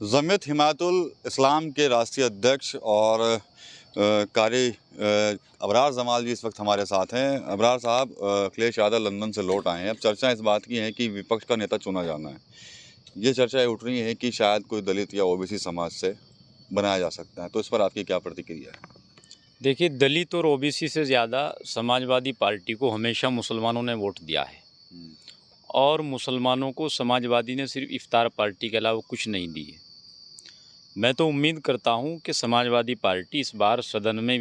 जमीयत हिमायतुल इस्लाम के राष्ट्रीय अध्यक्ष और कारी अबरार जमाल जी इस वक्त हमारे साथ हैं। अबरार साहब अखिलेश यादव लंदन से लौट आए हैं। अब चर्चा इस बात की है कि विपक्ष का नेता चुना जाना है। ये चर्चाएं उठ रही हैं कि शायद कोई दलित या ओबीसी समाज से बनाया जा सकता है, तो इस पर आपकी क्या प्रतिक्रिया है? देखिए, दलित और ओबीसी से ज़्यादा समाजवादी पार्टी को हमेशा मुसलमानों ने वोट दिया है और मुसलमानों को समाजवादी ने सिर्फ इफ्तार पार्टी के अलावा कुछ नहीं दी है। मैं तो उम्मीद करता हूं कि समाजवादी पार्टी इस बार सदन में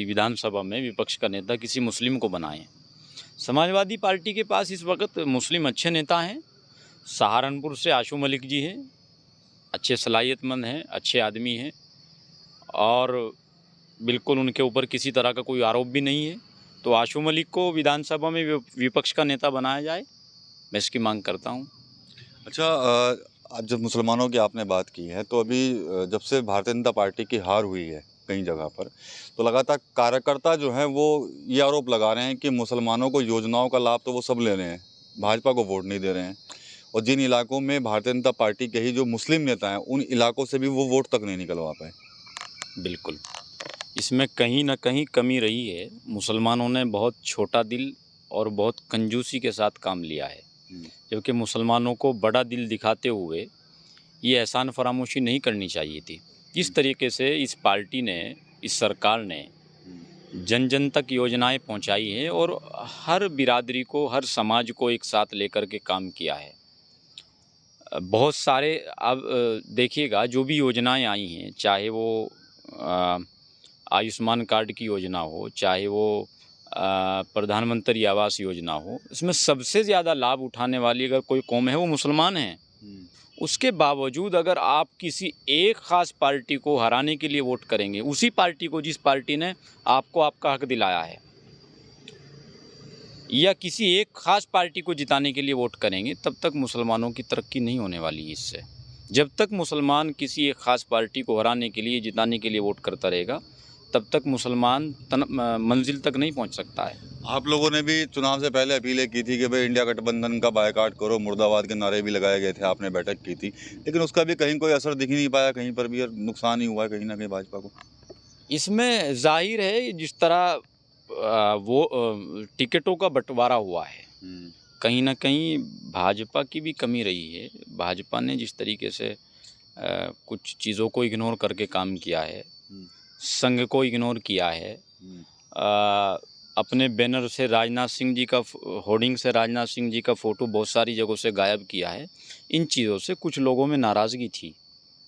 विधानसभा में विपक्ष का नेता किसी मुस्लिम को बनाए। समाजवादी पार्टी के पास इस वक्त मुस्लिम अच्छे नेता हैं। सहारनपुर से आशू मलिक जी हैं, अच्छे सलाहियतमंद हैं, अच्छे आदमी हैं और बिल्कुल उनके ऊपर किसी तरह का कोई आरोप भी नहीं है। तो आशू मलिक को विधानसभा में विपक्ष का नेता बनाया जाए, मैं इसकी मांग करता हूं। अच्छा, आज जब मुसलमानों की आपने बात की है, तो अभी जब से भारतीय जनता पार्टी की हार हुई है कई जगह पर, तो लगातार कार्यकर्ता जो हैं वो ये आरोप लगा रहे हैं कि मुसलमानों को योजनाओं का लाभ तो वो सब ले रहे हैं, भाजपा को वोट नहीं दे रहे हैं। और जिन इलाकों में भारतीय जनता पार्टी के ही जो मुस्लिम नेता हैं, उन इलाकों से भी वो वोट तक नहीं निकलवा पाए। बिल्कुल, इसमें कहीं ना कहीं कमी रही है। मुसलमानों ने बहुत छोटा दिल और बहुत कंजूसी के साथ काम लिया है, जबकि मुसलमानों को बड़ा दिल दिखाते हुए ये एहसान फरामोशी नहीं करनी चाहिए थी। इस तरीके से इस पार्टी ने, इस सरकार ने जन जन तक योजनाएं पहुंचाई हैं और हर बिरादरी को, हर समाज को एक साथ लेकर के काम किया है। बहुत सारे अब देखिएगा, जो भी योजनाएं आई हैं, चाहे वो आयुष्मान कार्ड की योजना हो, चाहे वो प्रधानमंत्री आवास योजना हो, इसमें सबसे ज़्यादा लाभ उठाने वाली अगर कोई कौम है वो मुसलमान हैं। उसके बावजूद अगर आप किसी एक ख़ास पार्टी को हराने के लिए वोट करेंगे, उसी पार्टी को जिस पार्टी ने आपको आपका हक दिलाया है, या किसी एक ख़ास पार्टी को जिताने के लिए वोट करेंगे, तब तक मुसलमानों की तरक्की नहीं होने वाली है इससे। जब तक मुसलमान किसी एक ख़ास पार्टी को हराने के लिए, जिताने के लिए वोट करता रहेगा, तब तक मुसलमान मंजिल तक नहीं पहुंच सकता है। आप लोगों ने भी चुनाव से पहले अपीलें की थी कि भाई इंडिया गठबंधन का बायकॉट करो, मुर्दाबाद के नारे भी लगाए गए थे, आपने बैठक की थी, लेकिन उसका भी कहीं कोई असर दिख ही नहीं पाया, कहीं पर भी और नुकसान ही हुआ है कहीं ना कहीं भाजपा को। इसमें जाहिर है, जिस तरह वो टिकटों का बंटवारा हुआ है, कहीं ना कहीं भाजपा की भी कमी रही है। भाजपा ने जिस तरीके से कुछ चीज़ों को इग्नोर करके काम किया है, संघ को इग्नोर किया है, अपने बैनर से राजनाथ सिंह जी का, होर्डिंग से राजनाथ सिंह जी का फ़ोटो बहुत सारी जगहों से गायब किया है। इन चीज़ों से कुछ लोगों में नाराज़गी थी,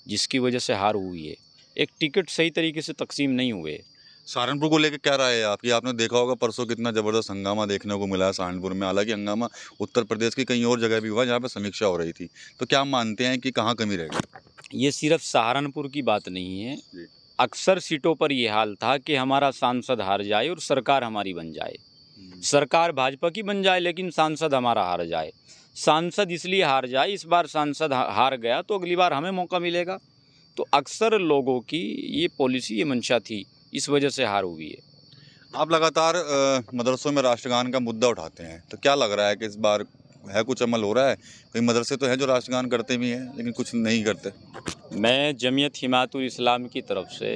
जिसकी वजह से हार हुई है। एक टिकट सही तरीके से तकसीम नहीं हुए। सहारनपुर को लेकर क्या राय है आपकी? आपने देखा होगा परसों कितना ज़बरदस्त हंगामा देखने को मिला है सहारनपुर में। हालांकि हंगामा उत्तर प्रदेश की कई और जगह भी हुआ जहाँ पर समीक्षा हो रही थी, तो क्या आप मानते हैं कि कहाँ कमी रह गई? ये सिर्फ सहारनपुर की बात नहीं है, अक्सर सीटों पर ये हाल था कि हमारा सांसद हार जाए और सरकार हमारी बन जाए, सरकार भाजपा की बन जाए लेकिन सांसद हमारा हार जाए। सांसद इसलिए हार जाए, इस बार सांसद हार गया तो अगली बार हमें मौका मिलेगा। तो अक्सर लोगों की ये पॉलिसी, ये मंशा थी, इस वजह से हार हुई है। आप लगातार मदरसों में राष्ट्रगान का मुद्दा उठाते हैं, तो क्या लग रहा है कि इस बार है कुछ अमल हो रहा है? कई मदरसे तो हैं जो राष्ट्रगान करते भी हैं लेकिन कुछ नहीं करते। मैं जमीयत हिमायतुल इस्लाम की तरफ से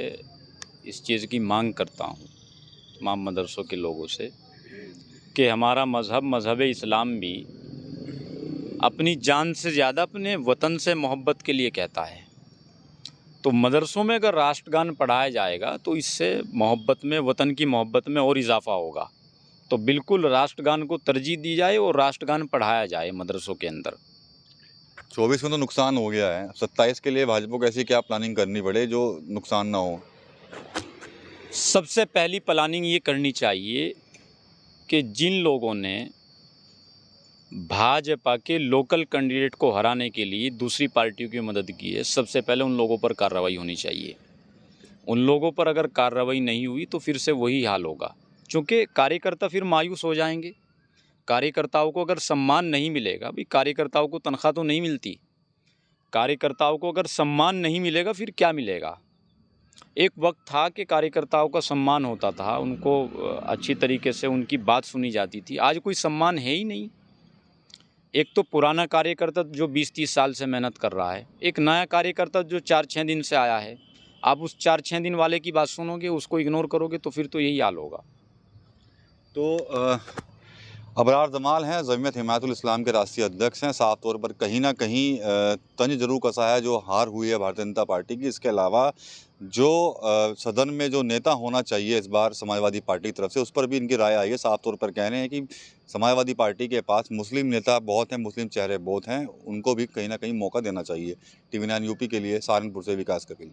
इस चीज़ की मांग करता हूँ तमाम मदरसों के लोगों से कि हमारा मज़हब इस्लाम भी अपनी जान से ज़्यादा अपने वतन से मोहब्बत के लिए कहता है। तो मदरसों में अगर राष्ट्रगान पढ़ाया जाएगा तो इससे मोहब्बत में, वतन की मोहब्बत में और इजाफ़ा होगा। तो बिल्कुल राष्ट्रगान को तरजीह दी जाए और राष्ट्रगान पढ़ाया जाए मदरसों के अंदर। 24 में तो नुकसान हो गया है, 27 के लिए भाजपा को ऐसी क्या प्लानिंग करनी पड़े जो नुकसान ना हो? सबसे पहली प्लानिंग ये करनी चाहिए कि जिन लोगों ने भाजपा के लोकल कैंडिडेट को हराने के लिए दूसरी पार्टियों की मदद की है, सबसे पहले उन लोगों पर कार्रवाई होनी चाहिए। उन लोगों पर अगर कार्रवाई नहीं हुई तो फिर से वही हाल होगा, क्योंकि कार्यकर्ता फिर मायूस हो जाएंगे। कार्यकर्ताओं को अगर सम्मान नहीं मिलेगा, भाई कार्यकर्ताओं को तनख्वाह तो नहीं मिलती, कार्यकर्ताओं को अगर सम्मान नहीं मिलेगा फिर क्या मिलेगा? एक वक्त था कि कार्यकर्ताओं का सम्मान होता था, उनको अच्छी तरीके से उनकी बात सुनी जाती थी। आज कोई सम्मान है ही नहीं। एक तो पुराना कार्यकर्ता जो 20-30 साल से मेहनत कर रहा है, एक नया कार्यकर्ता जो 4-6 दिन से आया है। आप उस 4-6 दिन वाले की बात सुनोगे, उसको इग्नोर करोगे तो फिर तो यही हाल होगा। तो अबरार जमाल हैं, जमीयत हिमायतुल इस्लाम के राष्ट्रीय अध्यक्ष हैं। साफ तौर पर कहीं न कहीं तंज ज़रूर कसा है जो हार हुई है भारतीय जनता पार्टी की। इसके अलावा जो सदन में जो नेता होना चाहिए इस बार समाजवादी पार्टी की तरफ से, उस पर भी इनकी राय आई है। साफ तौर पर कह रहे हैं कि समाजवादी पार्टी के पास मुस्लिम नेता बहुत हैं, मुस्लिम चेहरे बहुत हैं, उनको भी कहीं न कहीं मौका देना चाहिए। TV9 यूपी के लिए सहारनपुर से विकास कपिल।